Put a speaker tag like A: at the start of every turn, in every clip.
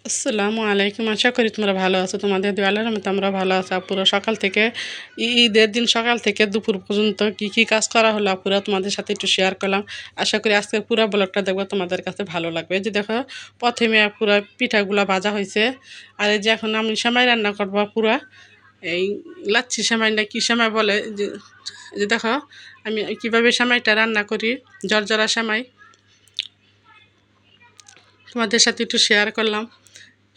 A: আসসালামু আলাইকুম। আশা করি তোমরা ভালো আছো। তোমাদের দোয়ালের রহমতে আমরা ভালো আছি। পুরো সকাল থেকে ঈদের দিন সকাল থেকে দুপুর পর্যন্ত কি কি কাজ করা হলো পুরো তোমাদের সাথে একটু শেয়ার করলাম। আশা করি আজকের পুরো ব্লগটা দেখবো, তোমাদের কাছে ভালো লাগবে। এই যে দেখো, প্রথমে পুরো পিঠাগুলা ভাজা হয়েছে। আর এই যে এখন আমি সেমাই রান্না করবো পুরা, এই লাচ্ছি সেমাই না কি সেমাই বলে, যে দেখো আমি কিভাবে সেমাইটা রান্না করি, জর্জরা সেমাই তোমাদের সাথে একটু শেয়ার করলাম।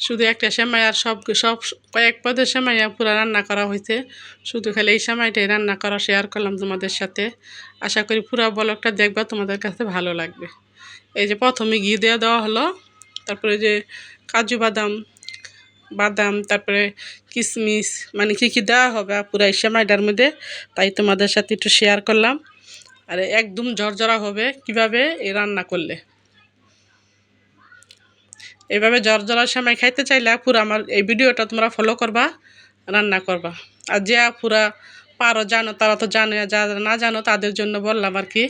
A: শুধু একটা সেমাই আর সব সব কয়েক পদের সেমাই পুরো রান্না করা হয়েছে। শুধু খালি এই সেমাইটাই রান্না করা শেয়ার করলাম তোমাদের সাথে। আশা করি পুরো ব্লগটা দেখবা, তোমাদের কাছে ভালো লাগবে। এই যে প্রথমে ঘি দেওয়া হলো, তারপরে যে কাজু বাদাম বাদাম তারপরে কিশমিশ, মানে কী কী দেওয়া হবে পুরো এই সেমাইটার মধ্যে, তাই তোমাদের সাথে একটু শেয়ার করলাম। আর একদম ঝরঝরা হবে কিভাবে এই রান্না করলে। এইভাবে জর্জরা সেমাই খাইতে চাইলে পুরো আমার এই ভিডিওটা তোমরা ফলো করবা, রান্না করবা। আর যে পুরা পারো জানো তারা তো জানে, যারা না জানো তাদের জন্য বললাম আর কি।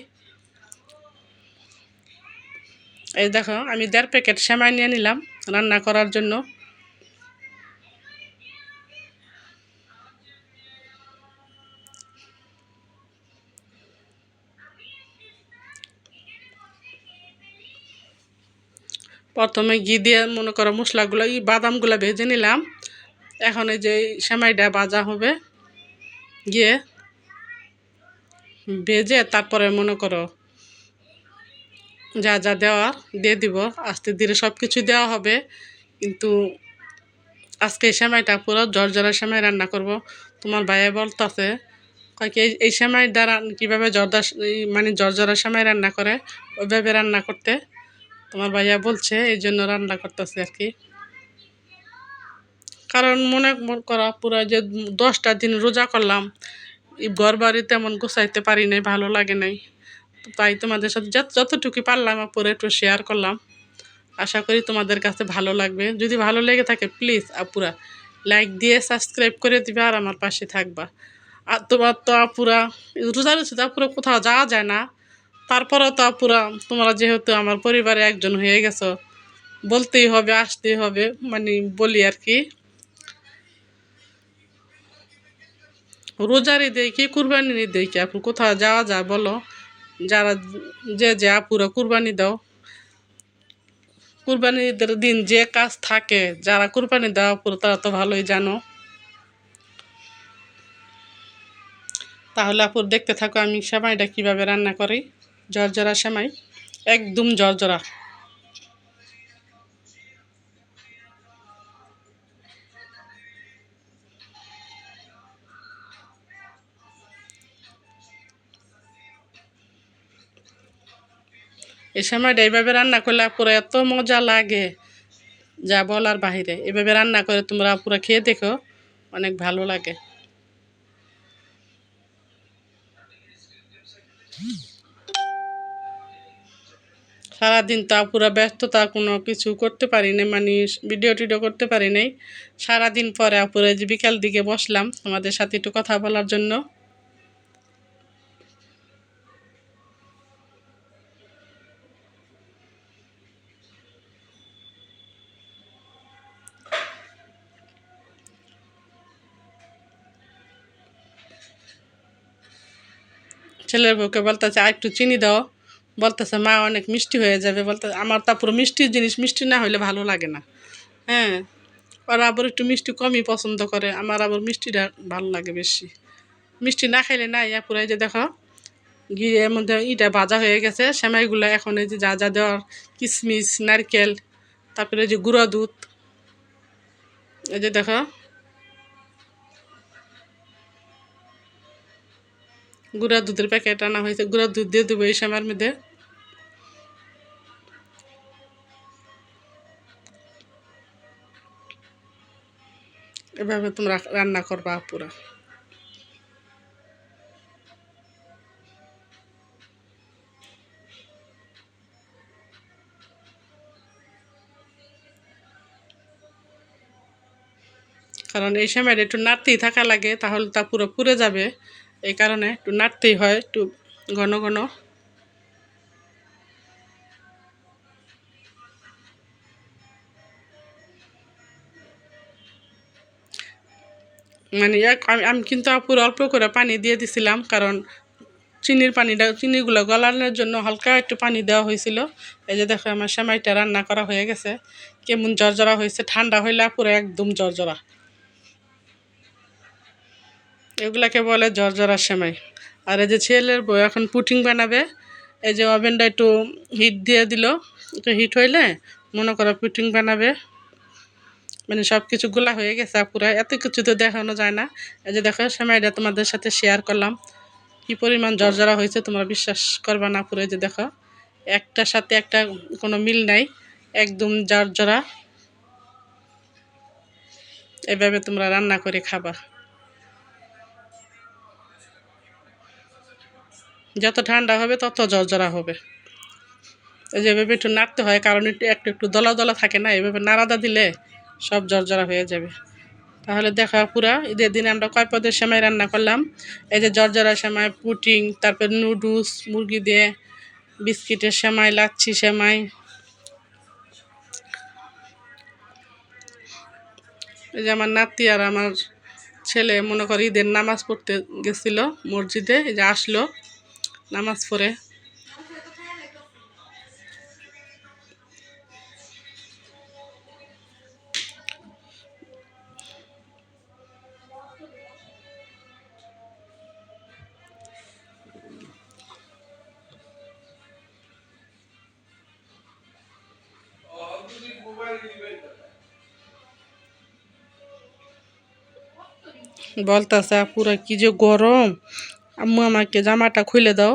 A: এই দেখো আমি 1.5 প্যাকেট সেমাই নিয়ে নিলাম রান্না করার জন্য। প্রথমে ঘি দিয়ে মনে করো মশলাগুলো বাদামগুলো ভেজে নিলাম। এখন এই যে সেমাইটা ভাজা হবে, গিয়ে ভেজে তারপরে মনে করো যা যা দেওয়ার দিয়ে দিব। আস্তে ধীরে সব কিছু দেওয়া হবে, কিন্তু আজকে এই সেমাইটা পুরো জর্জরা সেমাই রান্না করব। তোমার ভাইয়া বলতেছে কি এই সেমাই দ্বারা কীভাবে মানে জর্জরা সেমাই রান্না করে ওইভাবে রান্না করতে। তোমার ভাইয়া বলছে এই জন্য রান্না করতেছে আর কি। কারণ মনে করা পুরো যে 10টা দিন রোজা করলাম, ঘর বাড়ি তেমন গোছাইতে পারি নাই, ভালো লাগে নাই। তাই তোমাদের সাথে যতটুকু পারলাম আপুরা একটু শেয়ার করলাম। আশা করি তোমাদের কাছে ভালো লাগবে। যদি ভালো লেগে থাকে প্লিজ আপুরা লাইক দিয়ে সাবস্ক্রাইব করে দিবে আর আমার পাশে থাকবা। আর তোমার তো আপুরা রোজা রয়েছে তো আপুরা কোথাও যাওয়া যায় না, তারপরেও তো আপুরা তোমরা যেহেতু আমার পরিবারে একজন হয়ে গেছো, বলতেই হবে আসতেই হবে, মানে বলি আর কি। রোজার ঈদে কি কুরবানির ঈদে কি আপু কোথাও যাওয়া যায় বলো? যারা যে আপুরা কুরবানি দাও, কুরবানি ঈদের দিন যে কাজ থাকে, যারা কুরবানি দেওয়া পুরো তারা তো ভালোই জানো। তাহলে আপুর দেখতে থাকো আমি সেমাইটা কীভাবে রান্না করি, জর্জরা সেমাই, একদম জর্জরা। এই সেমাইটা এইভাবে রান্না করলে পুরো এত মজা লাগে যা বলার বাহিরে। এভাবে রান্না করে তোমরা পুরো খেয়ে দেখো, অনেক ভালো লাগে। সারাদিন তা পুরো ব্যস্ততা, কোনো কিছু করতে পারি না, মানে ভিডিও টিডিও করতে পারি নাই। সারাদিন পরে আপুরে যে বিকাল দিকে বসলাম তোমাদের সাথে একটু কথা বলার জন্য। ছেলের বউকে বলতেছে আর একটু চিনি দাও, বলতেছে মা অনেক মিষ্টি হয়ে যাবে। বলতে আমার তা পুরো মিষ্টির জিনিস মিষ্টি না হলে ভালো লাগে না। হ্যাঁ, ওরা আবার একটু মিষ্টি কমই পছন্দ করে, আমার আবার মিষ্টিটা ভালো লাগে বেশি। মিষ্টি না খাইলে না ইয়া পুরো এই যে দেখো ঘিয়ের মধ্যে ভাজা হয়ে গেছে সেমাইগুলো। এখন এই যে যা যা দেওয়ার, কিশমিশ, নারকেল, তারপরে এই যে গুঁড়া দুধ, এই যে দেখো গুঁড়া দুধের প্যাকেট আনা হয়েছে, গুঁড়া দুধ দিয়ে দেবো এই সেমাইয়ের মধ্যে। এভাবে তোমরা রান্না করবা পুরা। কারণ এই সেমাইটা একটু নাড়তেই থাকা লাগে, তাহলে তা পুরো পুড়ে যাবে। এই কারণে একটু নাড়তেই হয়, একটু ঘন ঘন। মানে আমি কিন্তু আপুর অল্প করে পানি দিয়ে দিছিলাম, কারণ চিনিগুলো গলানোর জন্য হালকা একটু পানি দেওয়া হয়েছিল। এই যে দেখো আমার সেমাইটা রান্না করা হয়ে গেছে, কেমন জর্জরা হয়েছে। ঠান্ডা হইলে পুরো একদম জর্জরা, এগুলাকে বলে জর্জরা সেমাই। আর এই যে ছেলের বউ এখন পুটিং বানাবে। এই যে ওভেনটা একটু হিট দিয়ে দিল, একটু হিট হইলে মনে করো পুটিং বানাবে। মানে সব কিছু গোলা হয়ে গেছে পুরা, এত কিছু তো দেখানো যায় না। এই যে দেখো সেমাইটা তোমাদের সাথে শেয়ার করলাম, কি পরিমাণ জর্জরা হয়েছে তোমরা বিশ্বাস করবা না। পুরো যে দেখো একটার সাথে একটা কোনো মিল নাই, একদম জর্জরা। এভাবে তোমরা রান্না করে খাবা, যত ঠান্ডা হবে তত জর্জরা হবে। এই যে এভাবে একটু নাড়তে হয়, কারণ একটু একটু একটু দলা দলা থাকে না, এভাবে নাড়াদা দিলে সব জর্জরা হয়ে যাবে। তাহলে দেখা পুরা ঈদের দিনে আমরা কয় পদের সেমাই রান্না করলাম। এই যে জর্জরা সেমাই, পুটিং, তারপর নুডলস মুরগি দিয়ে, বিস্কিটের সেমাই, লাচ্ছি সেমাই। এই যে আমার নাতি আর আমার ছেলে মনে করি ঈদের নামাজ পড়তে গেছিল মসজিদে, এই যে আসলো নামাজ পড়ে। বলতেছে পুরা কি যে গরম, আম্মু আমাকে জামাটা খুলে দাও।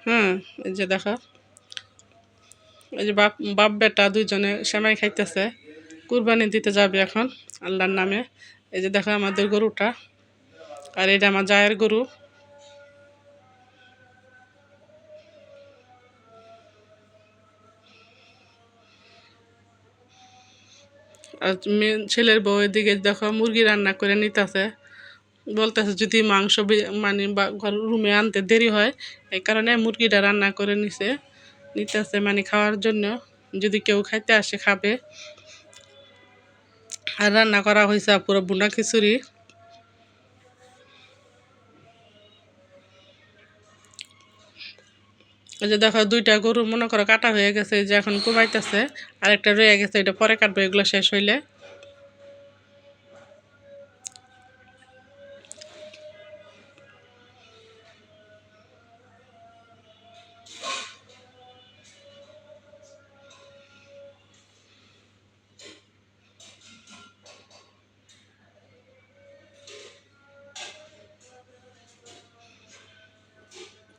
A: হ্যাঁ, এই যে দেখো এই যে বাপ বাপ বেটা দুইজনে সেমাই খাইতেছে, কুরবানি দিতে যাবে এখন আল্লাহর নামে। এই যে দেখো আমাদের গরুটা, আর এটা আমার জায়ের গরু। আর ছেলের বউ এদিকে দেখো মুরগি রান্না করে নিতেছে, বলতেছে যদি মাংস মানে বা ঘর রুমে আনতে দেরি হয়, এই কারণে মুরগিটা রান্না করে নিতেছে মানে খাওয়ার জন্য, যদি কেউ খাইতে আসে খাবে। আর রান্না করা হয়েছে পুরো বুনা খিচুড়ি। এই যে দেখো দুইটা গরু মনে করো কাটা হয়ে গেছে, এই যে এখন কোবাইতেছে, আর একটা রয়ে গেছে, এটা পরে কাটবে এগুলো শেষ হইলে।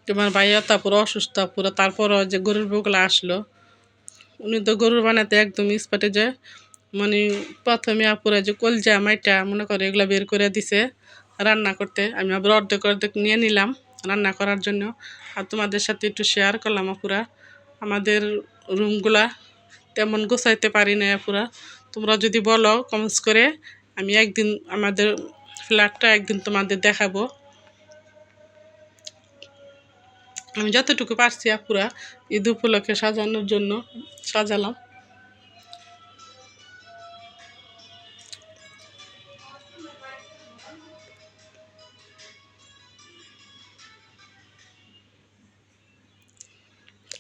A: তোমার ভাইয়া তা পুরো অসুস্থ পুরো, তারপরও যে গরুর বউগুলো আসলো, উনি তো গরুর বানাতে একদম স্পটে যে মানে প্রথমে আপুরা যে কলজা মাইটা মনে করে এগুলো বের করে দিছে রান্না করতে। আমি আবার অর্ধেক অর্ধেক নিয়ে নিলাম রান্না করার জন্য। আর তোমাদের সাথে একটু শেয়ার করলাম আপুরা আমাদের রুমগুলা তেমন গোছাইতে পারি না আপুরা। তোমরা যদি বলো কমেন্টস করে, আমি একদিন আমাদের ফ্ল্যাটটা একদিন তোমাদের দেখাবো। আমি যতটুকু পারছি আপুরা ঈদ উপলক্ষে সাজানোর জন্য সাজালাম।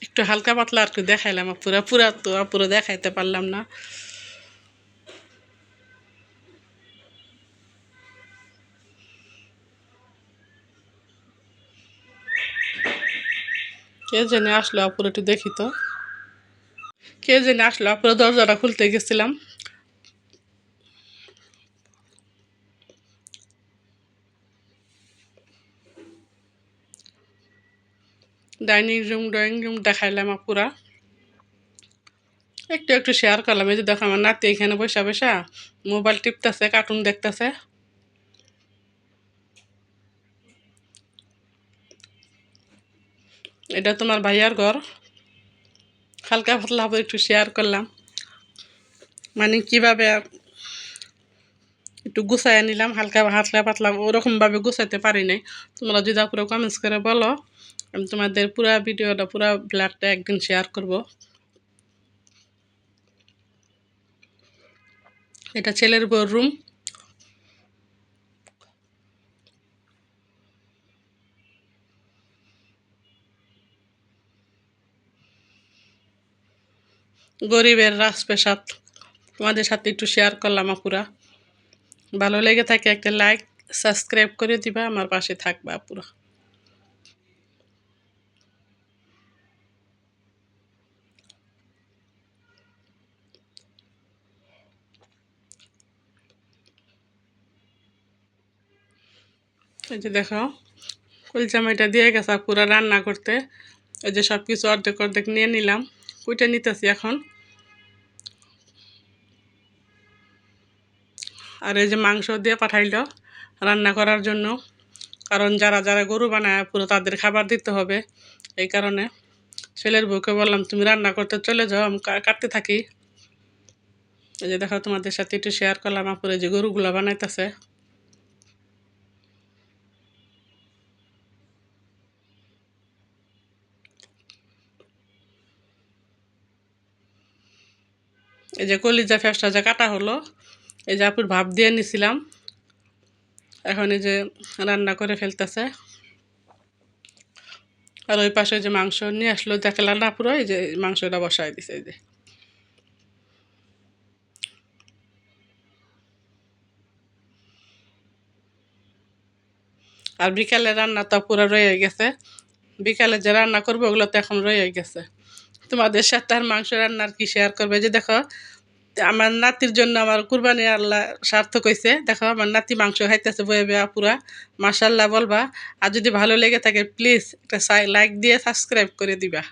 A: একটু হালকা পাতলা আর কি দেখাইলাম পুরা, পুরা তো পুরো দেখাইতে পারলাম না। কে জানি আসলো আপুরা, একটু দেখি তো কে জানি আসলো আপুরা, দরজাটা খুলতে গেছিলাম। ডাইনিং রুম ড্রয়িং রুম দেখাইলাম আপুরা, একটু একটু শেয়ার করলাম। এই যে দেখো আমার নাতি এখানে বসা বসা মোবাইল টিপতেছে, কার্টুন দেখতেছে। এটা তোমার ভাইয়ার ঘর, হালকা পাতলা একটু শেয়ার করলাম, মানে কিভাবে একটু গুছাই নিলাম। হালকা হালকা পাতলা ওরকমভাবে গুছাইতে পারি নাই। তোমরা যদি পুরো কমেন্টস করে বলো, আমি তোমাদের পুরা ভিডিওটা পুরা ব্লগটা একদিন শেয়ার করব। এটা ছেলের বউর রুম। গরিবের রাজপ্রাসাদ তোমাদের সাথে একটু শেয়ার করলাম আপুরা। ভালো লেগে থাকে একটা লাইক সাবস্ক্রাইব করে দিবা, আমার পাশে থাকবা আপুরা। এই যে দেখো কলচা মাইটা দিয়ে গেছে পুরা রান্না করতে। এই যে সব কিছু অর্ধেক অর্ধেক নিয়ে নিলাম, কুইটা নিতেছি এখন। আর এই যে মাংস দিয়ে পাঠাইলো রান্না করার জন্য, কারণ যারা যারা গরু বানায় পুরো তাদের খাবার দিতে হবে। এই কারণে ছেলের বউকে বললাম তুমি রান্না করতে চলে যাও, আমি কাটতে থাকি। এই যে দেখো তোমাদের সাথে একটু শেয়ার করলাম আপুরে যে গরুগুলো বানাইতেছে। এই যে কলিজা ফেসটা যে কাটা হলো, এই যে আপুর ভাপ দিয়ে নিছিলাম, এখন এই যে রান্না করে ফেলতেছে। আর ওই পাশে যে মাংস নিয়ে আসলো দেখলাম না পুরো, এই যে মাংসটা বসাই দিছে। এই যে আর বিকালে রান্না তো পুরো রয়ে গেছে, বিকালে যে রান্না করবো ওগুলো তো এখন রয়ে গেছে। তোমাদের সাথে আর মাংস রান্নার কি শেয়ার করবে। যে দেখো আমার নাতির জন্য আমার কুরবানি আল্লাহ সার্থক হয়েছে। দেখো আমার নাতি মাংস খাইতেছে বয়ে বেয়া পুরা, মাশাল্লাহ বলবা। আর যদি ভালো লেগে থাকে প্লিজ একটা লাইক দিয়ে সাবস্ক্রাইব করে দিবা।